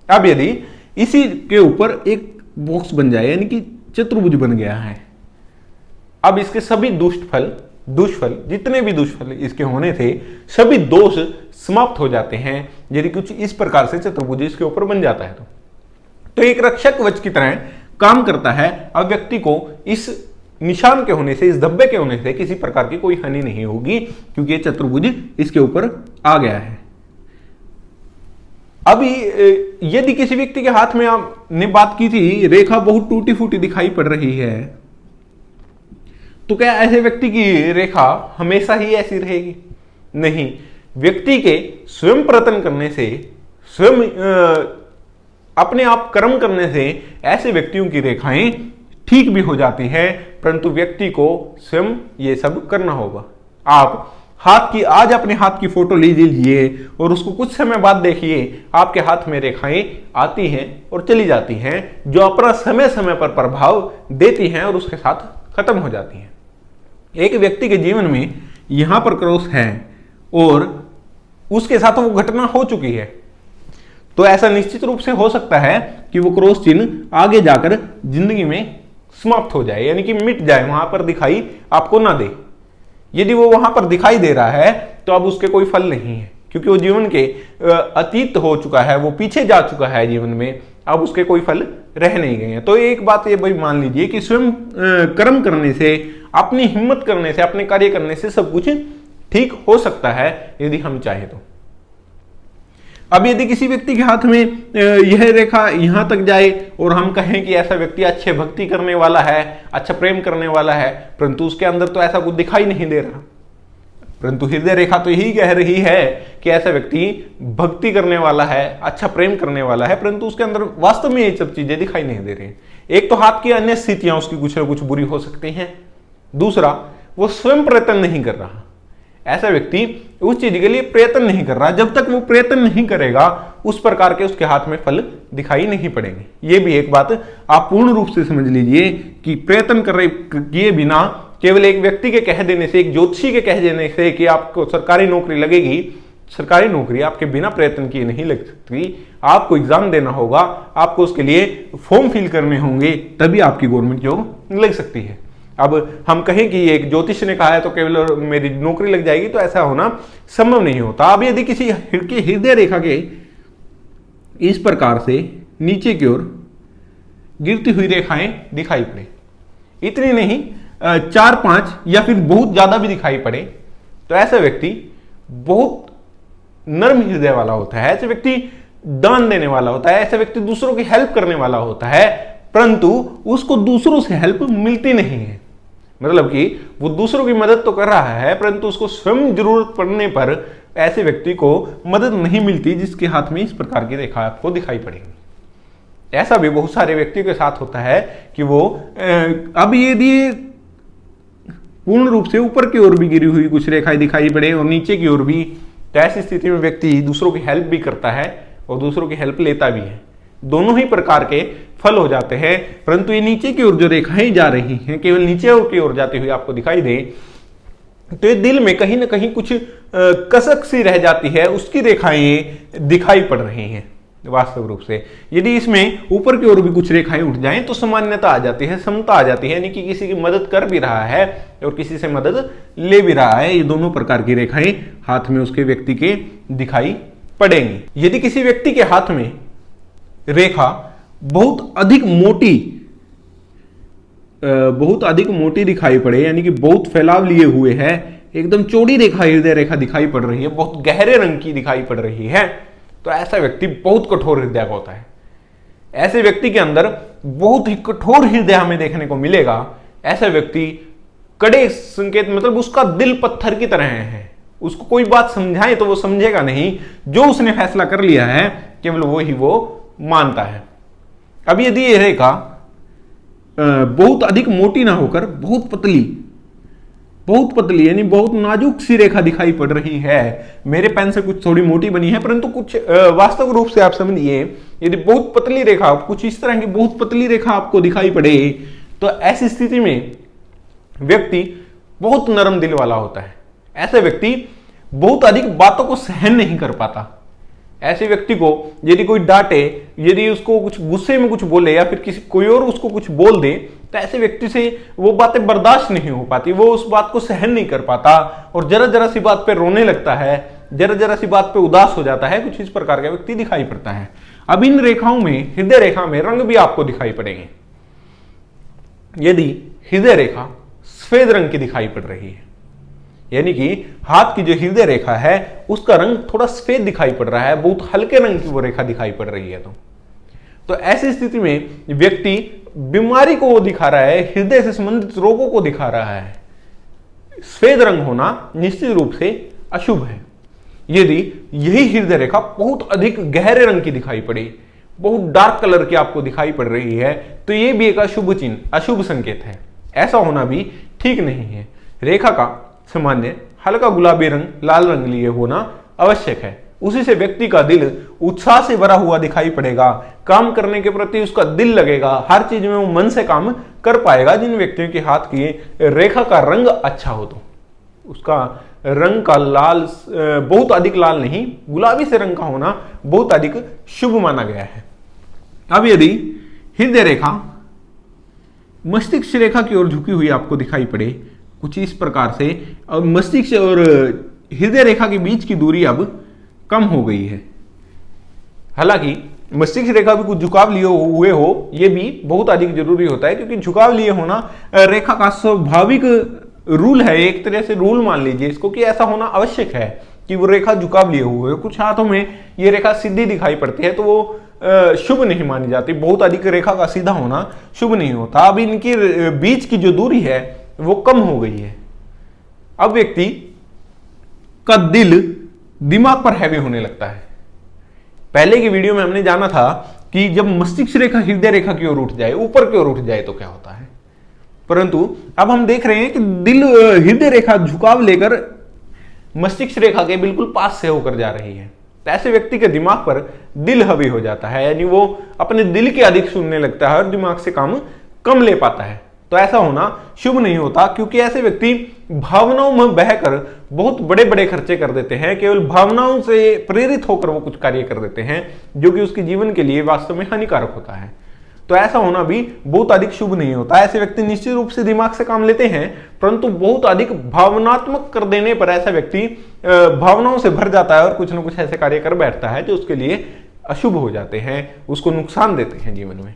अब यदि इसी के ऊपर एक बॉक्स बन जाए यानी कि चतुर्भुज बन गया है, अब इसके सभी दुष्फल जितने भी दुष्फल इसके होने थे सभी दोष समाप्त हो जाते हैं यदि कुछ इस प्रकार से चतुर्भुज इसके ऊपर बन जाता है तो एक रक्षक कवच की तरह काम करता है। अब व्यक्ति को इस निशान के होने से, इस धब्बे के होने से किसी प्रकार की कोई हानि नहीं होगी क्योंकि ये चतुर्भुज इसके ऊपर आ गया है। अभी यदि किसी व्यक्ति के हाथ में आपने बात की थी रेखा बहुत टूटी फूटी दिखाई पड़ रही है, तो क्या ऐसे व्यक्ति की रेखा हमेशा ही ऐसी रहेगी? नहीं, व्यक्ति के स्वयं प्रयत्न करने से, स्वयं अपने आप कर्म करने से ऐसे व्यक्तियों की रेखाएं ठीक भी हो जाती है, परंतु व्यक्ति को स्वयं ये सब करना होगा। आप आज अपने हाथ की फोटो लीजिए और उसको कुछ समय बाद देखिए, आपके हाथ में रेखाएं आती हैं और चली जाती हैं जो अपना समय समय पर प्रभाव देती हैं और उसके साथ खत्म हो जाती हैं। एक व्यक्ति के जीवन में यहां पर क्रॉस है और उसके साथ वो घटना हो चुकी है, तो ऐसा निश्चित रूप से हो सकता है कि वो क्रॉस चिन्ह आगे जाकर जिंदगी में समाप्त हो जाए, यानी कि मिट जाए, वहां पर दिखाई आपको ना दे। यदि वो वहां पर दिखाई दे रहा है तो अब उसके कोई फल नहीं है क्योंकि वो जीवन के अतीत हो चुका है, वो पीछे जा चुका है जीवन में, अब उसके कोई फल रह नहीं गए हैं। तो एक बात ये भाई मान लीजिए कि स्वयं कर्म करने से, अपनी हिम्मत करने से, अपने कार्य करने से सब कुछ ठीक हो सकता है यदि हम चाहे तो। अब यदि किसी व्यक्ति के हाथ में यह रेखा यहां तक जाए और हम कहें कि ऐसा व्यक्ति अच्छे भक्ति करने वाला है, अच्छा प्रेम करने वाला है, परंतु उसके अंदर तो ऐसा कुछ दिखाई नहीं दे रहा, परंतु हृदय रेखा तो यही कह रही है कि ऐसा व्यक्ति भक्ति करने वाला है, अच्छा प्रेम करने वाला है, परंतु उसके अंदर वास्तव में ये सब चीजें दिखाई नहीं दे रही। एक तो हाथ की अन्य स्थितियां उसकी कुछ ना कुछ बुरी हो सकती हैं, दूसरा वो स्वयं प्रयत्न नहीं कर रहा। ऐसा व्यक्ति उस चीज के लिए प्रयत्न नहीं कर रहा, जब तक वो प्रयत्न नहीं करेगा उस प्रकार के उसके हाथ में फल दिखाई नहीं पड़ेंगे। ये भी एक बात आप पूर्ण रूप से समझ लीजिए कि प्रयत्न किए बिना केवल एक व्यक्ति के कह देने से, एक ज्योतिषी के कह देने से कि आपको सरकारी नौकरी लगेगी, सरकारी नौकरी आपके बिना प्रयत्न किए नहीं लग सकती। आपको एग्जाम देना होगा, आपको उसके लिए फॉर्म फिल करने होंगे, तभी आपकी गवर्नमेंट जॉब लग सकती है। अब हम कहें कि एक ज्योतिष ने कहा है तो केवल मेरी नौकरी लग जाएगी, तो ऐसा होना संभव नहीं होता। अब यदि किसी हृदय रेखा के इस प्रकार से नीचे की ओर गिरती हुई रेखाएं दिखाई पड़े, इतनी नहीं 4-5 या फिर बहुत ज्यादा भी दिखाई पड़े, तो ऐसा व्यक्ति बहुत नर्म हृदय वाला होता है, ऐसे व्यक्ति दान देने वाला होता है, ऐसा व्यक्ति दूसरों की हेल्प करने वाला होता है, परंतु उसको दूसरों से हेल्प मिलती नहीं है। मतलब कि वो दूसरों की मदद तो कर रहा है परंतु उसको स्वयं जरूरत पड़ने पर ऐसे व्यक्ति को मदद नहीं मिलती जिसके हाथ में इस प्रकार की रेखा आपको दिखाई पड़ेगी। ऐसा भी बहुत सारे व्यक्तियों के साथ होता है कि वो अब यदि पूर्ण रूप से ऊपर की ओर भी गिरी हुई कुछ रेखाएं दिखाई पड़े और नीचे की ओर भी, तो ऐसी स्थिति में व्यक्ति दूसरों की हेल्प भी करता है और दूसरों की हेल्प लेता भी है। दोनों ही प्रकार के फल हो जाते हैं, परंतु ये नीचे की ओर जो रेखाएं जा रही हैं, केवल नीचे की ओर जाती हुई आपको दिखाई दे, तो ये दिल में कहीं ना कहीं कुछ कसक सी रह जाती है, उसकी रेखाएं दिखाई पड़ रही हैं वास्तव रूप से। यदि इसमें ऊपर की ओर भी कुछ रेखाएं उठ जाएं तो सामान्यता आ जाती है, समता आ जाती है, यानी कि किसी की मदद कर भी रहा है और किसी से मदद ले भी रहा है। ये दोनों प्रकार की रेखाएं हाथ में उसके व्यक्ति के दिखाई पड़ेंगी। यदि किसी व्यक्ति के हाथ में रेखा बहुत अधिक मोटी दिखाई पड़े, यानी कि बहुत फैलाव लिए हुए है, एकदम चौड़ी रेखा, हृदय रेखा दिखाई पड़ रही है, बहुत गहरे रंग की दिखाई पड़ रही है, तो ऐसा व्यक्ति बहुत कठोर हृदय का होता है। ऐसे व्यक्ति के अंदर बहुत ही कठोर हृदय हमें देखने को मिलेगा। ऐसा व्यक्ति कड़े संकेत, मतलब उसका दिल पत्थर की तरह है, उसको कोई बात समझाए तो वो समझेगा नहीं, जो उसने फैसला कर लिया है केवल वो ही वो मानता है। अब यदि यह रेखा बहुत अधिक मोटी ना होकर बहुत पतली यानी बहुत नाजुक सी रेखा दिखाई पड़ रही है, मेरे पेन से कुछ थोड़ी मोटी बनी है परंतु कुछ वास्तव रूप से आप समझिए, यदि बहुत पतली रेखा, कुछ इस तरह की बहुत पतली रेखा आपको दिखाई पड़े, तो ऐसी स्थिति में व्यक्ति बहुत नरम दिल वाला होता है। ऐसे व्यक्ति बहुत अधिक बातों को सहन नहीं कर पाता। ऐसे व्यक्ति को यदि कोई डांटे यदि उसको कुछ गुस्से में कुछ बोले या फिर किसी कोई और उसको कुछ बोल दे तो ऐसे व्यक्ति से वो बातें बर्दाश्त नहीं हो पाती, वो उस बात को सहन नहीं कर पाता और जरा जरा सी बात पे रोने लगता है, जरा जरा सी बात पे उदास हो जाता है। कुछ इस प्रकार का व्यक्ति दिखाई पड़ता है। अब इन रेखाओं में, हृदय रेखा में रंग भी आपको दिखाई पड़ेंगे। यदि हृदय रेखा सफेद रंग की दिखाई पड़ रही है, यानी कि हाथ की जो हृदय रेखा है उसका रंग थोड़ा सफेद दिखाई पड़ रहा है, बहुत हल्के रंग की वो रेखा दिखाई पड़ रही है, तो ऐसी स्थिति में व्यक्ति बीमारी को वो दिखा रहा है, हृदय से संबंधित रोगों को दिखा रहा है। सफेद रंग होना निश्चित रूप से अशुभ है। यदि यही हृदय रेखा बहुत अधिक गहरे रंग की दिखाई पड़े, बहुत डार्क कलर की आपको दिखाई पड़ रही है, तो यह भी एक अशुभ चिन्ह, अशुभ संकेत है। ऐसा होना भी ठीक नहीं है। रेखा का सामान्य हल्का गुलाबी रंग, लाल रंग लिए होना आवश्यक है। उसी से व्यक्ति का दिल उत्साह से भरा हुआ दिखाई पड़ेगा, काम करने के प्रति उसका दिल लगेगा, हर चीज में वो मन से काम कर पाएगा। जिन व्यक्तियों के हाथ की रेखा का रंग अच्छा हो, तो उसका रंग का लाल बहुत अधिक लाल नहीं, गुलाबी से रंग का होना बहुत अधिक शुभ माना गया है। अब यदि हृदय रेखा मस्तिष्क रेखा की ओर झुकी हुई आपको दिखाई पड़े कुछ इस प्रकार से, और मस्तिष्क और हृदय रेखा के बीच की दूरी अब कम हो गई है। हालांकि मस्तिष्क रेखा भी कुछ झुकाव लिए हुए हो, यह भी बहुत अधिक जरूरी होता है, क्योंकि झुकाव लिए होना रेखा का स्वाभाविक रूल है, एक तरह से रूल मान लीजिए इसको, कि ऐसा होना आवश्यक है कि वो रेखा झुकाव लिए हुए। कुछ हाथों में ये रेखा सीधी दिखाई पड़ती है तो वो शुभ नहीं मानी जाती, बहुत अधिक रेखा का सीधा होना शुभ नहीं होता। अब इनकी बीच की जो दूरी है वो कम हो गई है। अब व्यक्ति का दिल दिमाग पर हैवी होने लगता है। पहले की वीडियो में हमने जाना था कि जब मस्तिष्क रेखा हृदय रेखा की ओर उठ जाए, ऊपर की ओर उठ जाए तो क्या होता है, परंतु अब हम देख रहे हैं कि दिल हृदय रेखा झुकाव लेकर मस्तिष्क रेखा के बिल्कुल पास से होकर जा रही है। तो ऐसे व्यक्ति के दिमाग पर दिल हावी हो जाता है, यानी वो अपने दिल के अधिक सुनने लगता है और दिमाग से काम कम ले पाता है। तो ऐसा होना शुभ नहीं होता, क्योंकि ऐसे व्यक्ति भावनाओं में बहकर बहुत बड़े बड़े खर्चे कर देते हैं, केवल भावनाओं से प्रेरित होकर वो कुछ कार्य कर देते हैं जो कि उसके जीवन के लिए वास्तव में हानिकारक होता है। तो ऐसा होना भी बहुत अधिक शुभ नहीं होता। ऐसे व्यक्ति निश्चित रूप से दिमाग से काम लेते हैं, परंतु बहुत अधिक भावनात्मक कर देने पर ऐसा व्यक्ति भावनाओं से भर जाता है और कुछ ना कुछ ऐसे कार्य कर बैठता है जो उसके लिए अशुभ हो जाते हैं, उसको नुकसान देते हैं जीवन में।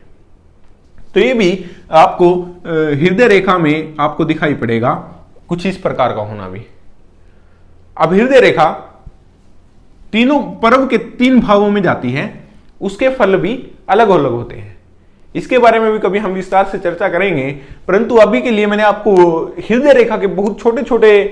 तो ये भी आपको हृदय रेखा में आपको दिखाई पड़ेगा कुछ इस प्रकार का होना भी। अब हृदय रेखा तीनों पर्व के 3 भावों में जाती है, उसके फल भी अलग अलग होते हैं। इसके बारे में भी कभी हम विस्तार से चर्चा करेंगे, परंतु अभी के लिए मैंने आपको हृदय रेखा के बहुत छोटे छोटे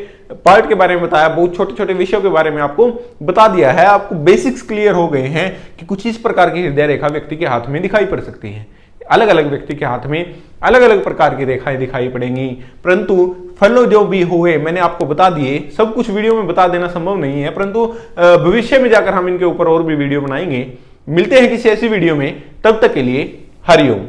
पार्ट के बारे में बताया, बहुत छोटे छोटे विषयों के बारे में आपको बता दिया है। आपको बेसिक्स क्लियर हो गए हैं कि कुछ इस प्रकार की हृदय रेखा व्यक्ति के हाथ में दिखाई पड़ सकती है। अलग अलग व्यक्ति के हाथ में अलग अलग प्रकार की रेखाएं दिखाई पड़ेंगी, परंतु फलों जो भी हुए मैंने आपको बता दिए। सब कुछ वीडियो में बता देना संभव नहीं है, परंतु भविष्य में जाकर हम इनके ऊपर और भी वीडियो बनाएंगे। मिलते हैं किसी ऐसी वीडियो में, तब तक के लिए हरिओम।